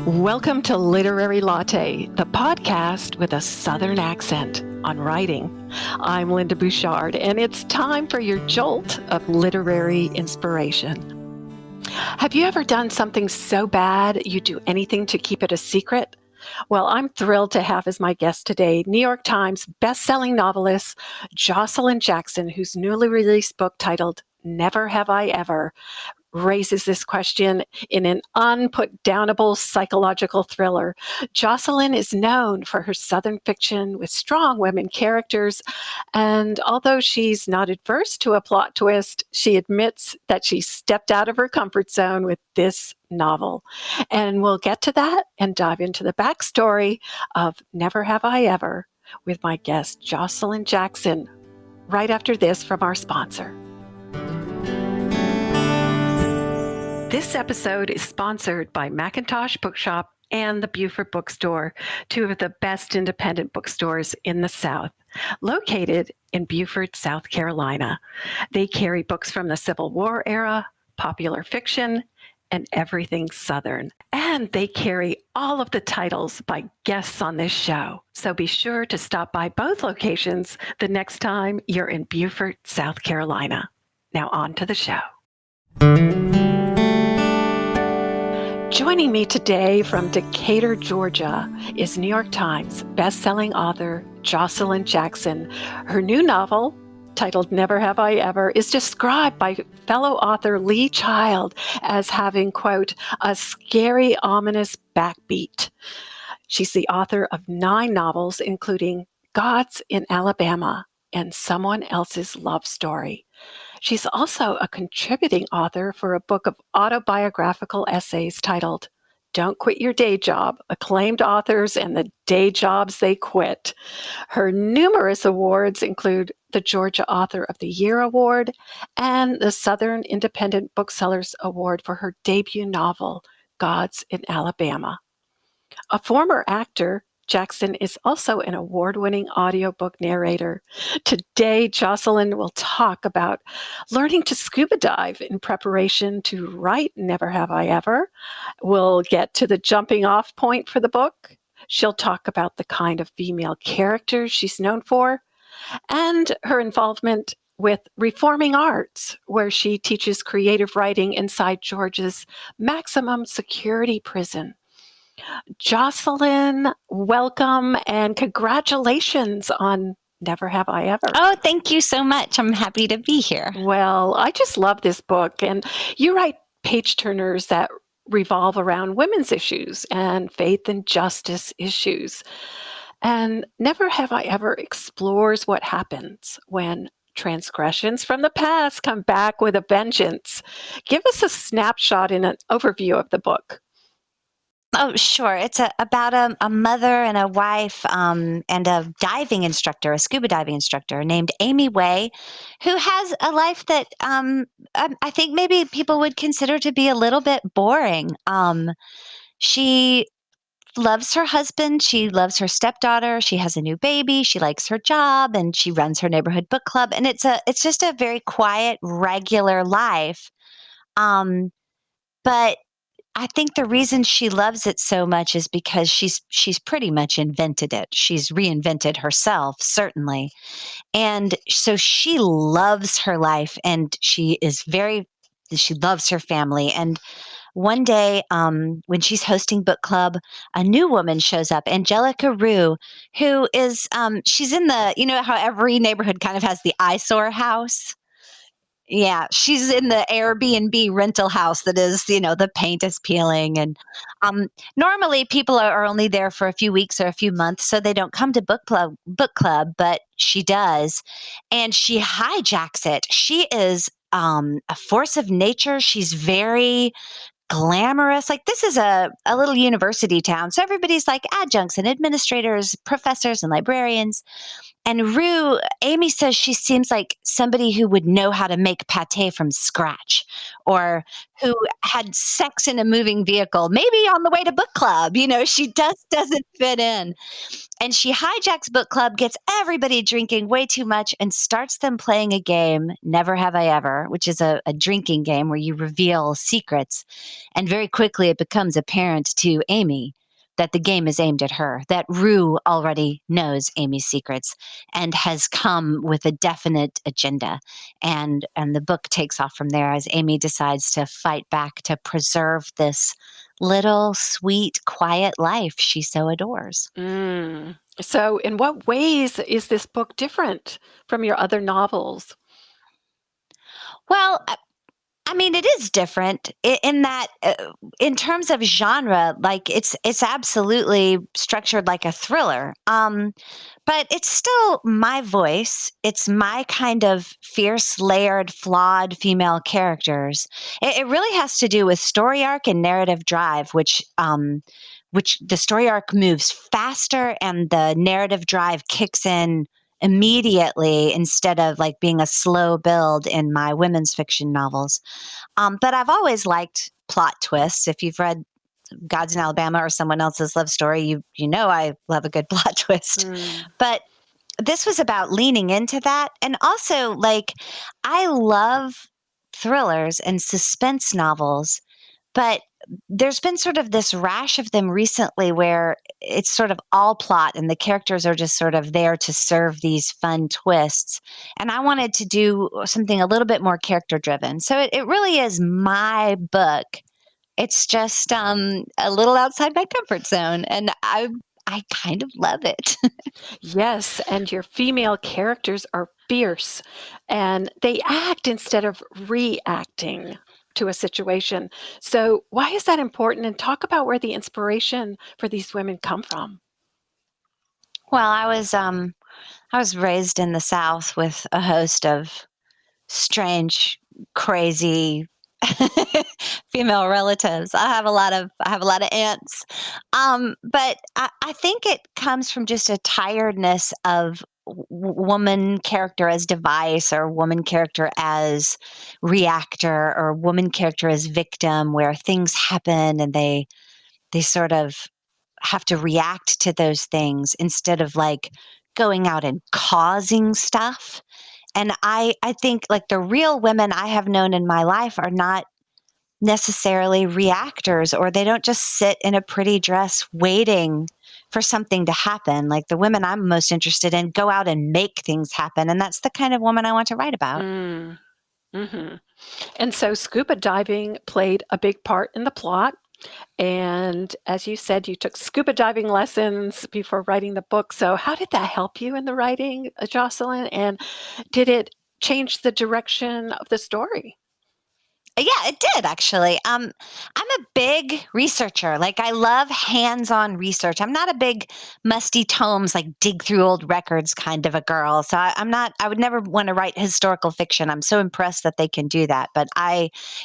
Welcome to Literary Latte, the podcast with a Southern accent on writing. I'm Lynda Bouchard, and it's time for your jolt of literary inspiration. Have you ever done something so bad you'd do anything to keep it a secret? Well, I'm thrilled to have as my guest today New York Times bestselling novelist Joshilyn Jackson, whose newly released book titled Never Have I Ever raises this question in an unputdownable psychological thriller. Joshilyn is known for her Southern fiction with strong women characters, and although she's not adverse to a plot twist, she admits that she stepped out of her comfort zone with this novel. And we'll get to that and dive into the backstory of Never Have I Ever with my guest, Joshilyn Jackson, right after this from our sponsor. This episode is sponsored by Macintosh Bookshop and the Beaufort Bookstore, two of the best independent bookstores in the South, located in Beaufort, South Carolina. They carry books from the Civil War era, popular fiction, and everything Southern. And they carry all of the titles by guests on this show. So be sure to stop by both locations the next time you're in Beaufort, South Carolina. Now on to the show. Joining me today from Decatur, Georgia, is New York Times bestselling author Joshilyn Jackson. Her new novel, titled Never Have I Ever, is described by fellow author Lee Child as having, quote, a scary, ominous backbeat. She's the author of 9 novels, including Gods in Alabama and Someone Else's Love Story. She's also a contributing author for a book of autobiographical essays titled Don't Quit Your Day Job, Acclaimed Authors and the Day Jobs They Quit. Her numerous awards include the Georgia Author of the Year Award and the Southern Independent Booksellers Award for her debut novel, Gods in Alabama. A former actor, Jackson is also an award-winning audiobook narrator. Today, Joshilyn will talk about learning to scuba dive in preparation to write Never Have I Ever. We'll get to the jumping-off point for the book. She'll talk about the kind of female characters she's known for and her involvement with Reforming Arts, where she teaches creative writing inside Georgia's maximum security prison. Joshilyn, welcome and congratulations on Never Have I Ever. Oh, thank you so much. I'm happy to be here. Well, I just love this book. And you write page turners that revolve around women's issues and faith and justice issues. And Never Have I Ever explores what happens when transgressions from the past come back with a vengeance. Give us a snapshot and an overview of the book. Oh, sure. It's about a mother and a wife and a diving instructor, a scuba diving instructor named Amy Way, who has a life that I think maybe people would consider to be a little bit boring. She loves her husband. She loves her stepdaughter. She has a new baby. She likes her job, and she runs her neighborhood book club. And it's just a very quiet, regular life. But I think the reason she loves it so much is because she's pretty much invented it. She's reinvented herself, certainly. And so she loves her life, and she loves her family. And one day, when she's hosting book club, a new woman shows up, Angelica Rue, who is, she's in how every neighborhood kind of has the eyesore house? Yeah, she's in the Airbnb rental house that is, the paint is peeling. And normally people are only there for a few weeks or a few months, so they don't come to book club, but she does. And she hijacks it. She is a force of nature. She's very glamorous. Like, this is a little university town. So everybody's like adjuncts and administrators, professors and librarians. And Rue, Amy says she seems like somebody who would know how to make pate from scratch, or who had sex in a moving vehicle, maybe on the way to book club. She just doesn't fit in. And she hijacks book club, gets everybody drinking way too much, and starts them playing a game, Never Have I Ever, which is a drinking game where you reveal secrets. And very quickly it becomes apparent to Amy that the game is aimed at her, that Rue already knows Amy's secrets and has come with a definite agenda. And the book takes off from there as Amy decides to fight back to preserve this little, sweet, quiet life she so adores. So, in what ways is this book different from your other novels? Well, I mean, it is different in that, in terms of genre, like it's absolutely structured like a thriller. But it's still my voice. It's my kind of fierce, layered, flawed female characters. It really has to do with story arc and narrative drive, which the story arc moves faster and the narrative drive kicks in immediately instead of like being a slow build in my women's fiction novels. But I've always liked plot twists. If you've read Gods in Alabama or someone else's love story, you know I love a good plot twist. Mm. But this was about leaning into that. And also, like, I love thrillers and suspense novels, but there's been sort of this rash of them recently where it's sort of all plot and the characters are just sort of there to serve these fun twists. And I wanted to do something a little bit more character driven. So it really is my book. It's just a little outside my comfort zone. And I kind of love it. Yes, and your female characters are fierce and they act instead of reacting to a situation. So, why is that important? And talk about where the inspiration for these women come from. Well, I was raised in the South with a host of strange, crazy female relatives. I have a lot of aunts. But I think it comes from just a tiredness of woman character as device, or woman character as reactor, or woman character as victim, where things happen and they sort of have to react to those things instead of like going out and causing stuff. And I think like the real women I have known in my life are not necessarily reactors, or they don't just sit in a pretty dress waiting for something to happen. Like the women I'm most interested in go out and make things happen. And that's the kind of woman I want to write about. Mm. Hmm. And so, scuba diving played a big part in the plot. And as you said, you took scuba diving lessons before writing the book. So, how did that help you in the writing, Jocelyn? And did it change the direction of the story? Yeah, it did actually. I'm a big researcher. Like I love hands-on research. I'm not a big musty tomes, like dig through old records kind of a girl. So I'm not. I would never want to write historical fiction. I'm so impressed that they can do that, but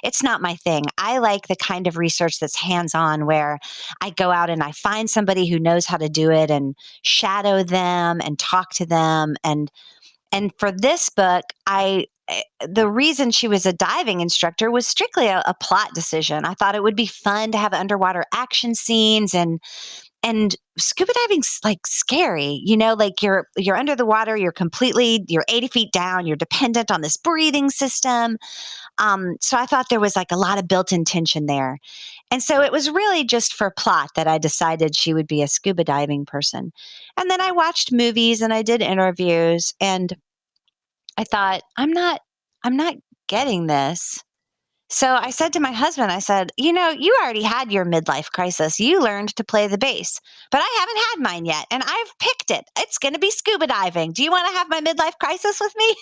it's not my thing. I like the kind of research that's hands-on, where I go out and I find somebody who knows how to do it and shadow them and talk to them. And for this book, the reason she was a diving instructor was strictly a plot decision. I thought it would be fun to have underwater action scenes, and scuba diving's like scary, like you're under the water, you're 80 feet down, you're dependent on this breathing system. So I thought there was like a lot of built-in tension there. And so it was really just for plot that I decided she would be a scuba diving person. And then I watched movies and I did interviews, and I thought, I'm not getting this. So I said to my husband, I said, you already had your midlife crisis. You learned to play the bass, but I haven't had mine yet. And I've picked it. It's going to be scuba diving. Do you want to have my midlife crisis with me?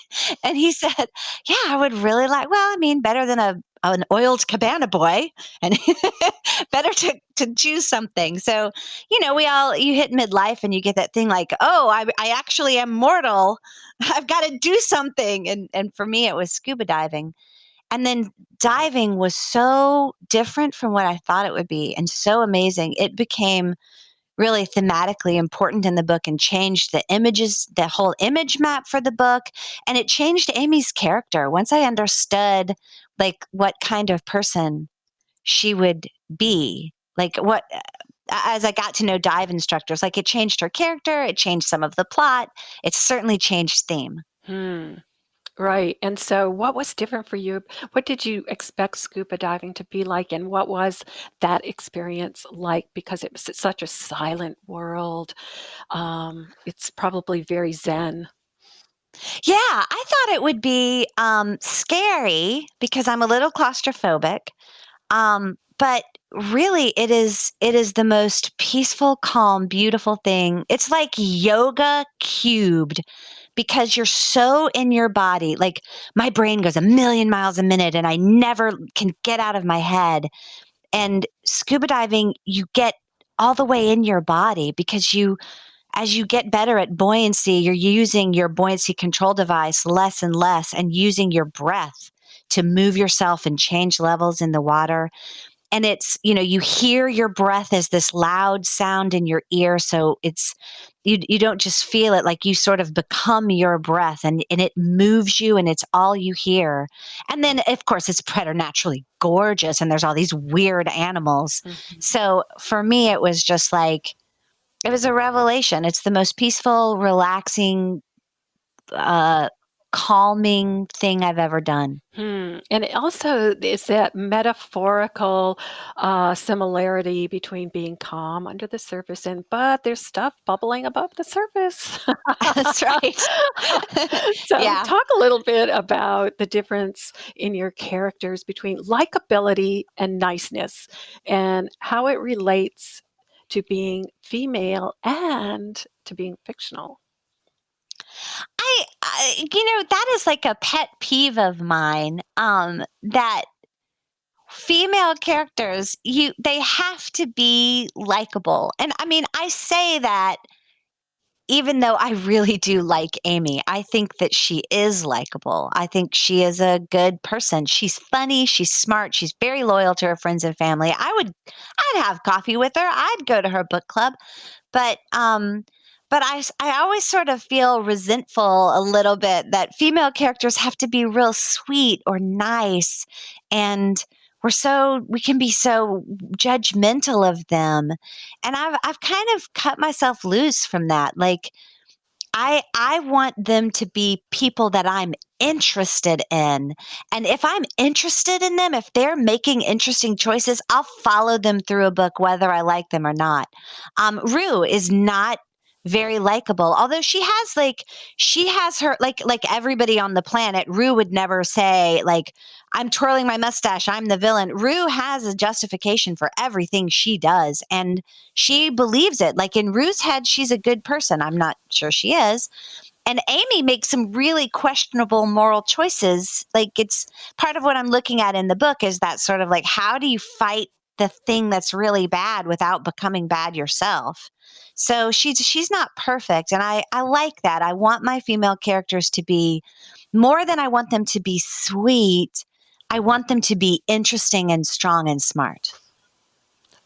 And he said, yeah, I would really like, well, I mean, better than an oiled cabana boy, and better to choose something. So, you hit midlife and you get that thing like, oh, I actually am mortal. I've got to do something. And for me, it was scuba diving. And then diving was so different from what I thought it would be and so amazing. It became really thematically important in the book and changed the images, the whole image map for the book. And it changed Amy's character. Once I understood like what kind of person she would be, like what, as I got to know dive instructors, like it changed her character, it changed some of the plot, it certainly changed theme. Hmm. Right. And so, what was different for you? What did you expect scuba diving to be like? And what was that experience like? Because it was such a silent world. It's probably very zen. Yeah, I thought it would be scary because I'm a little claustrophobic. But really it is the most peaceful, calm, beautiful thing. It's like yoga cubed because you're so in your body. Like my brain goes a million miles a minute and I never can get out of my head. And scuba diving, you get all the way in your body because as you get better at buoyancy, you're using your buoyancy control device less and less and using your breath to move yourself and change levels in the water. And it's, you hear your breath as this loud sound in your ear. So you don't just feel it, like you sort of become your breath, and it moves you and it's all you hear. And then of course it's preternaturally gorgeous and there's all these weird animals. Mhm. So for me, it was just like, it was a revelation. It's the most peaceful, relaxing, uh, calming thing I've ever done. And it also is that metaphorical similarity between being calm under the surface but there's stuff bubbling above the surface. That's right. So, Yeah. talk a little bit about the difference in your characters between likability and niceness and how it relates to being female and to being fictional. That is like a pet peeve of mine. That female characters, they have to be likable. And I mean, I say that even though I really do like Amy. I think that she is likable. I think she is a good person. She's funny, she's smart, she's very loyal to her friends and family. I'd have coffee with her. I'd go to her book club. But I always sort of feel resentful a little bit that female characters have to be real sweet or nice, and we can be so judgmental of them. And I've kind of cut myself loose from that. Like I want them to be people that I'm interested in. And if I'm interested in them, if they're making interesting choices, I'll follow them through a book, whether I like them or not. Rue is not very likable, although she has her like everybody on the planet. Rue would never say like, I'm twirling my mustache, I'm the villain. Rue has a justification for everything she does, and she believes it. Like in Rue's head, she's a good person. I'm not sure she is. And Amy makes some really questionable moral choices. Like it's part of what I'm looking at in the book is that sort of like, how do you fight the thing that's really bad without becoming bad yourself? So she's not perfect. And I like that. I want my female characters to be more than I want them to be sweet. I want them to be interesting and strong and smart.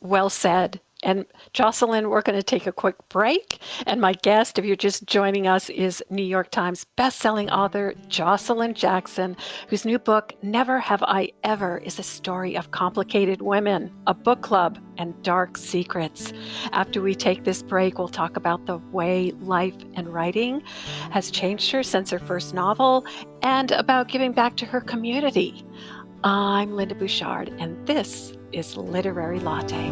Well said. And Jocelyn, we're going to take a quick break. And my guest, if you're just joining us, is New York Times bestselling author Joshilyn Jackson, whose new book, Never Have I Ever, is a story of complicated women, a book club, and dark secrets. After we take this break, we'll talk about the way life and writing has changed her since her first novel and about giving back to her community. I'm Lynda Bouchard, and this is Literary Latte.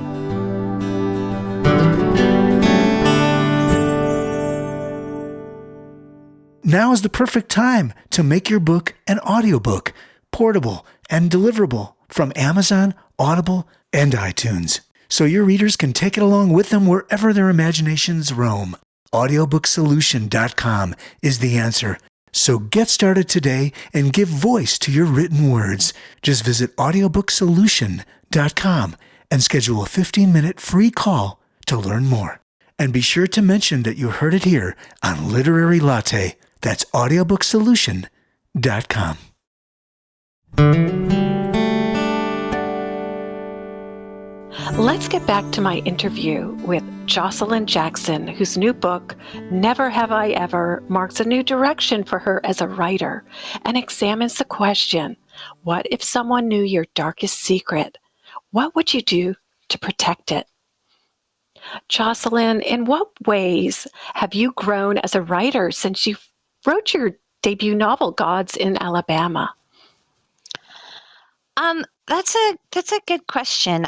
Now is the perfect time to make your book an audiobook, portable and deliverable from Amazon, Audible, and iTunes, so your readers can take it along with them wherever their imaginations roam. AudiobookSolution.com is the answer. So get started today and give voice to your written words. Just visit AudiobookSolution.com and schedule a 15-minute free call to learn more. And be sure to mention that you heard it here on Literary Latte. That's AudiobookSolution.com. Let's get back to my interview with Joshilyn Jackson, whose new book, Never Have I Ever, marks a new direction for her as a writer and examines the question, what if someone knew your darkest secret? What would you do to protect it? Joshilyn, in what ways have you grown as a writer since you wrote your debut novel, Gods in Alabama? That's a good question.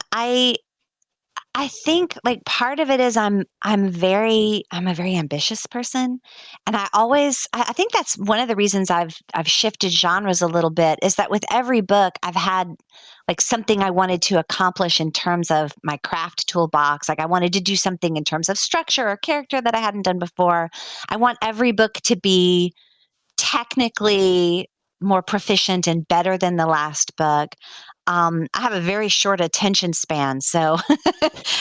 I think like part of it is I'm a very ambitious person, and I think that's one of the reasons I've shifted genres a little bit, is that with every book I've had like something I wanted to accomplish in terms of my craft toolbox. Like I wanted to do something in terms of structure or character that I hadn't done before. I want every book to be technically more proficient and better than the last book. I have a very short attention span, so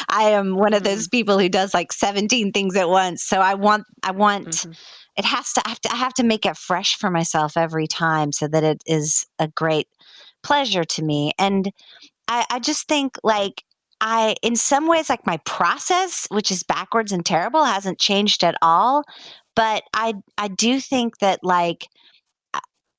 I am one of those people who does like 17 things at once. So I want Mhm. it has to I have to make it fresh for myself every time so that it is a great pleasure to me. And I just think like in some ways, like my process, which is backwards and terrible, hasn't changed at all. But I do think that like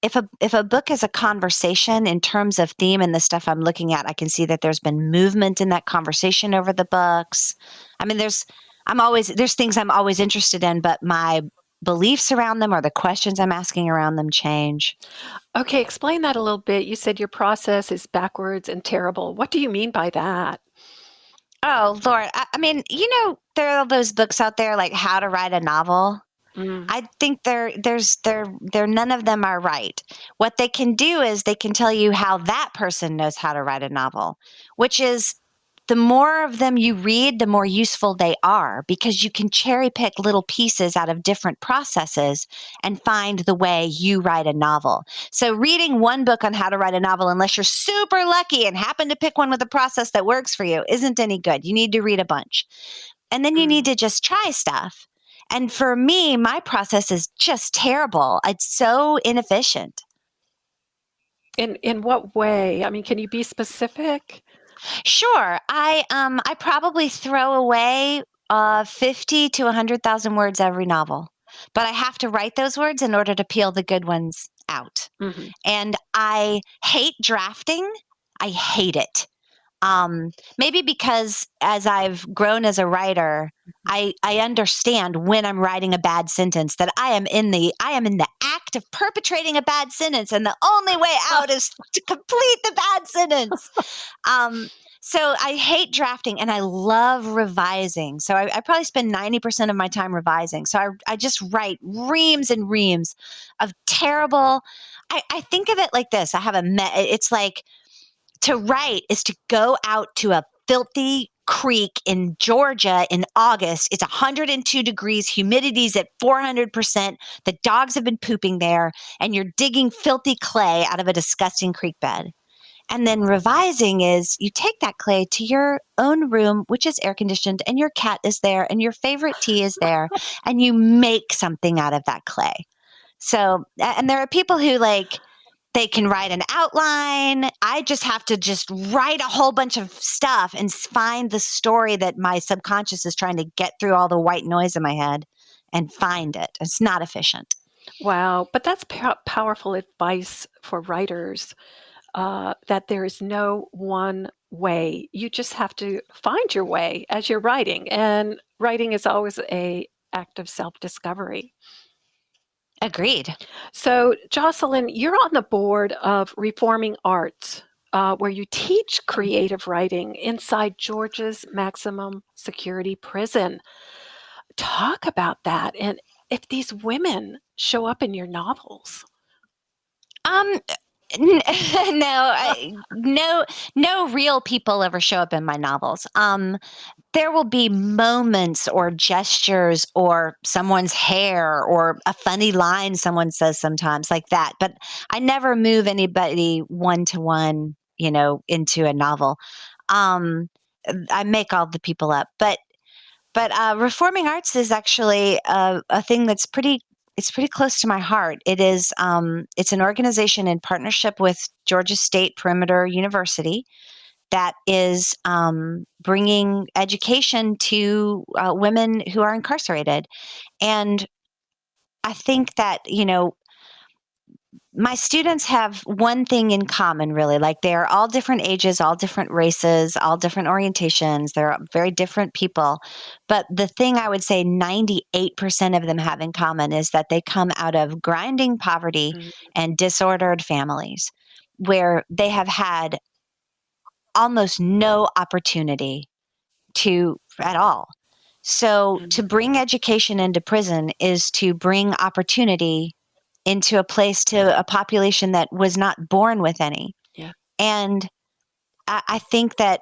if a book is a conversation in terms of theme and the stuff I'm looking at, I can see that there's been movement in that conversation over the books. I mean, there's things I'm always interested in, but my beliefs around them or the questions I'm asking around them change. Okay, explain that a little bit. You said your process is backwards and terrible. What do you mean by that? Oh Lord, I mean, there are those books out there like How to Write a Novel. Mm. I think none of them are right. What they can do is they can tell you how that person knows how to write a novel, which is the more of them you read, the more useful they are because you can cherry pick little pieces out of different processes and find the way you write a novel. So reading one book on how to write a novel, unless you're super lucky and happen to pick one with a process that works for you, isn't any good. You need to read a bunch. And then you need Mm. to just try stuff. And for me, my process is just terrible. It's so inefficient. In what way? I mean, can you be specific? Sure, I probably throw away 50 to 100,000 words every novel, but I have to write those words in order to peel the good ones out. Mhm. And I hate drafting. I hate it. Maybe because as I've grown as a writer, I understand when I'm writing a bad sentence that I am in the act of perpetrating a bad sentence, and the only way out is to complete the bad sentence. Um, so I hate drafting and I love revising. So I probably spend 90% of my time revising. So I just write reams and reams of terrible. I think of it like this. It's like to write is to go out to a filthy creek in Georgia in August. It's 102 degrees, humidity's at 400%. The dogs have been pooping there, and you're digging filthy clay out of a disgusting creek bed. And then revising is you take that clay to your own room, which is air conditioned, and your cat is there, and your favorite tea is there, and you make something out of that clay. So, and there are people who like, they can write an outline. I just have to just write a whole bunch of stuff and find the story that my subconscious is trying to get through all the white noise in my head and find it. It's not efficient. Wow, but that's powerful advice for writers, that there is no one way. You just have to find your way as you're writing, and writing is always a act of self-discovery. Agreed. So, Joshilyn, you're on the board of Reforming Arts, where you teach creative writing inside Georgia's maximum security prison. Talk about that, and if these women show up in your novels. Um, no, no real people ever show up in my novels. There will be moments or gestures or someone's hair or a funny line someone says sometimes like that. But I never move anybody one to one, into a novel. Um, I make all the people up. But reforming arts is actually a thing that's it's pretty close to my heart. It's an organization in partnership with Georgia State Perimeter University that is bringing education to women who are incarcerated. And I think that, my students have one thing in common, really. Like, they're all different ages, all different races, all different orientations. They're very different people. But the thing I would say 98% of them have in common is that they come out of grinding poverty Mm, and disordered families where they have had almost no opportunity to at all. So mm, to bring education into prison is to bring opportunity into a place, to a population that was not born with any. yeah. And I think that,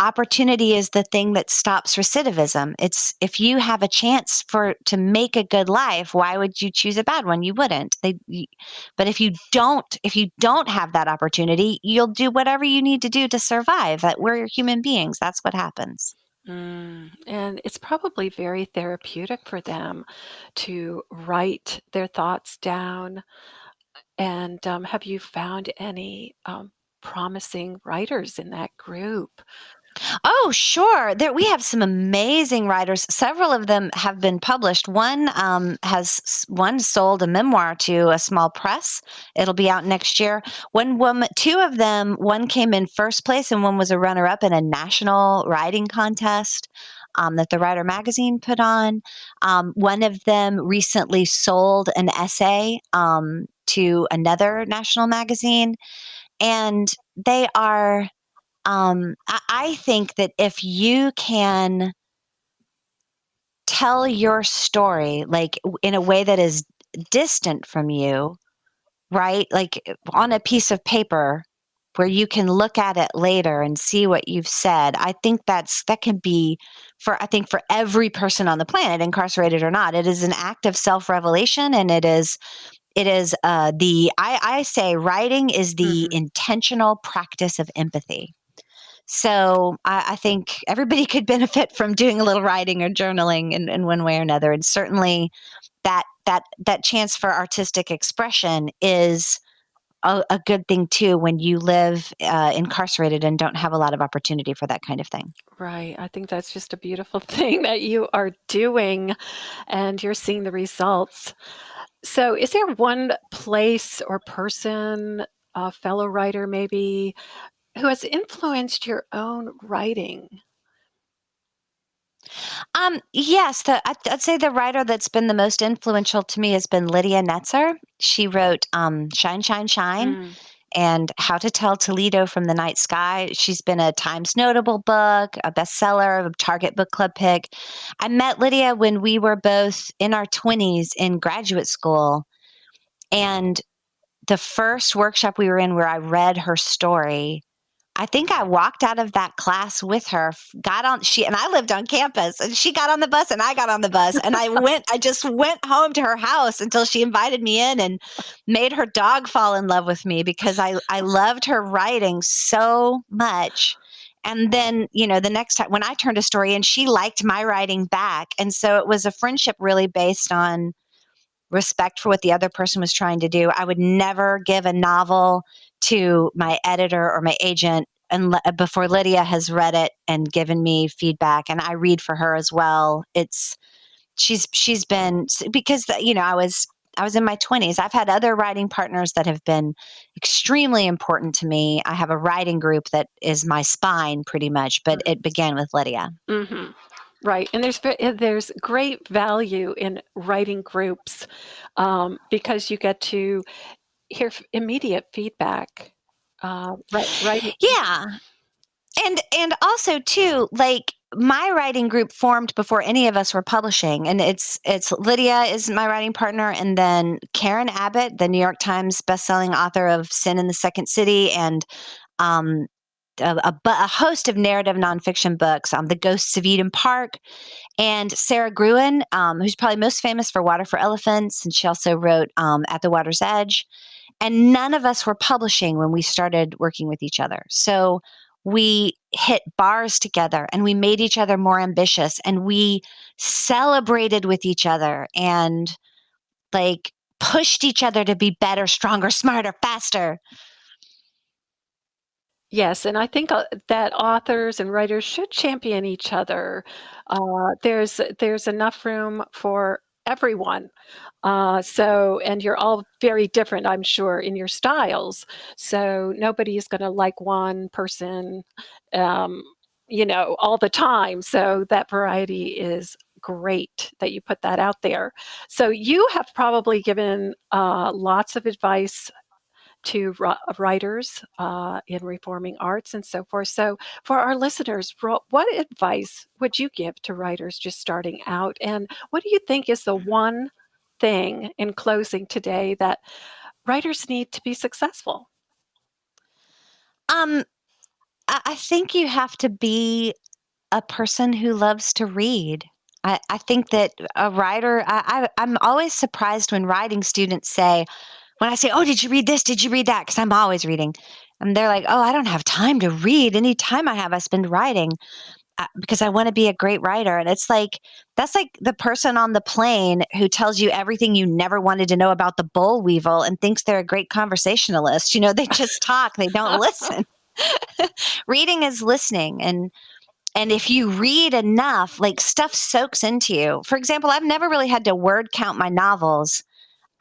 opportunity is the thing that stops recidivism. It's, if you have a chance to make a good life, why would you choose a bad one? You wouldn't. But if you don't have that opportunity, you'll do whatever you need to do to survive. That we're human beings. That's what happens. And it's probably very therapeutic for them to write their thoughts down. And have you found any promising writers in that group? Oh, sure. We have some amazing writers. Several of them have been published. One sold a memoir to a small press. It'll be out next year. Two of them, one came in first place and one was a runner-up in a national writing contest that the Writer magazine put on. One of them recently sold an essay to another national magazine, and they are. I think that if you can tell your story, like, in a way that is distant from you, right? Like, on a piece of paper where you can look at it later and see what you've said. I think that can be for every person on the planet, incarcerated or not. It is an act of self-revelation, and I say writing is the Hmm. intentional practice of empathy. So I think everybody could benefit from doing a little writing or journaling in one way or another. And certainly that chance for artistic expression is a good thing too when you live incarcerated and don't have a lot of opportunity for that kind of thing. Right. I think that's just a beautiful thing that you are doing and you're seeing the results. So, is there one place or person, a fellow writer maybe, who has influenced your own writing? Yes, I'd say the writer that's been the most influential to me has been Lydia Netzer. She wrote Shine, Shine, Shine Mm, and How to Tell Toledo from the Night Sky. She's been a Times Notable book, a bestseller, a Target Book Club pick. I met Lydia when we were both in our 20s in graduate school. And the first workshop we were in where I read her story, I think I walked out of that class with her, and I lived on campus, and she got on the bus and I got on the bus, and I just went home to her house until she invited me in and made her dog fall in love with me because I loved her writing so much. And then, the next time when I turned a story in, she liked my writing back. And so it was a friendship really based on respect for what the other person was trying to do. I would never give a novel to my editor or my agent before Lydia has read it and given me feedback, and I read for her as well. She's been, because I was in my 20s. I've had other writing partners that have been extremely important to me. I have a writing group that is my spine pretty much, but it began with Lydia. hmm Right. And there's great value in writing groups because you get to hear immediate feedback. Writing. Yeah. And also too, like, my writing group formed before any of us were publishing, and it's Lydia is my writing partner, and then Karen Abbott, the New York Times bestselling author of Sin in the Second City, and um, a host of narrative nonfiction books, The Ghosts of Eden Park, and Sarah Gruen, who's probably most famous for Water for Elephants, and she also wrote At the Water's Edge. And none of us were publishing when we started working with each other. So we hit bars together and we made each other more ambitious and we celebrated with each other and, like, pushed each other to be better, stronger, smarter, faster. Yes, and I think that authors and writers should champion each other. There's enough room for everyone. And you're all very different, I'm sure, in your styles. So nobody is going to like one person, um, all the time. So that variety is great that you put that out there. So you have probably given lots of advice to writers in reforming arts and so forth. So, for our listeners, what advice would you give to writers just starting out? And what do you think is the one thing in closing today that writers need to be successful? Um, I think you have to be a person who loves to read. I think that a writer, I'm always surprised when writing students say, when I say, "Oh, did you read this? Did you read that?" Because I'm always reading. And they're like, "Oh, I don't have time to read. Any time I have, I spend writing because I want to be a great writer." And it's like, that's like the person on the plane who tells you everything you never wanted to know about the boll weevil and thinks they're a great conversationalist. They just talk, they don't listen. Reading is listening. And if you read enough, like stuff soaks into you. For example, I've never really had to word count my novels.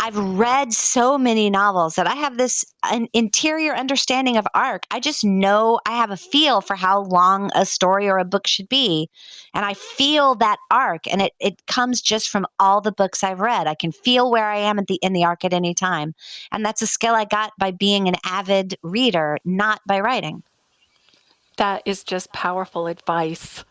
I've read so many novels that I have this an interior understanding of arc. I just know I have a feel for how long a story or a book should be. And I feel that arc, and it comes just from all the books I've read. I can feel where I am in the arc at any time. And that's a skill I got by being an avid reader, not by writing. That is just powerful advice.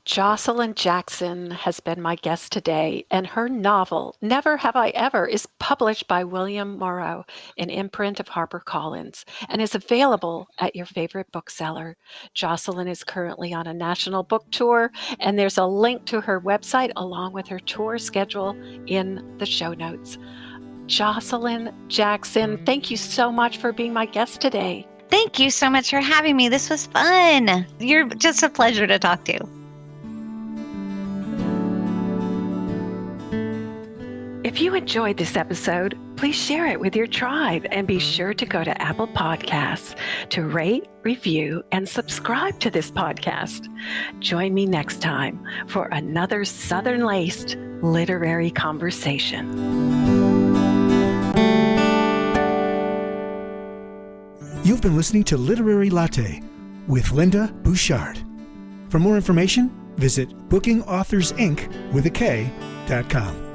Joshilyn Jackson has been my guest today, and her novel, Never Have I Ever, is published by William Morrow, an imprint of HarperCollins, and is available at your favorite bookseller. Joshilyn is currently on a national book tour, and there's a link to her website along with her tour schedule in the show notes. Joshilyn Jackson, thank you so much for being my guest today. Thank you so much for having me. This was fun. You're just a pleasure to talk to. If you enjoyed this episode, please share it with your tribe and be sure to go to Apple Podcasts to rate, review, and subscribe to this podcast. Join me next time for another Southern-laced literary conversation. You've been listening to Literary Latte with Lynda Bouchard. For more information, visit bookingauthorsinc.com.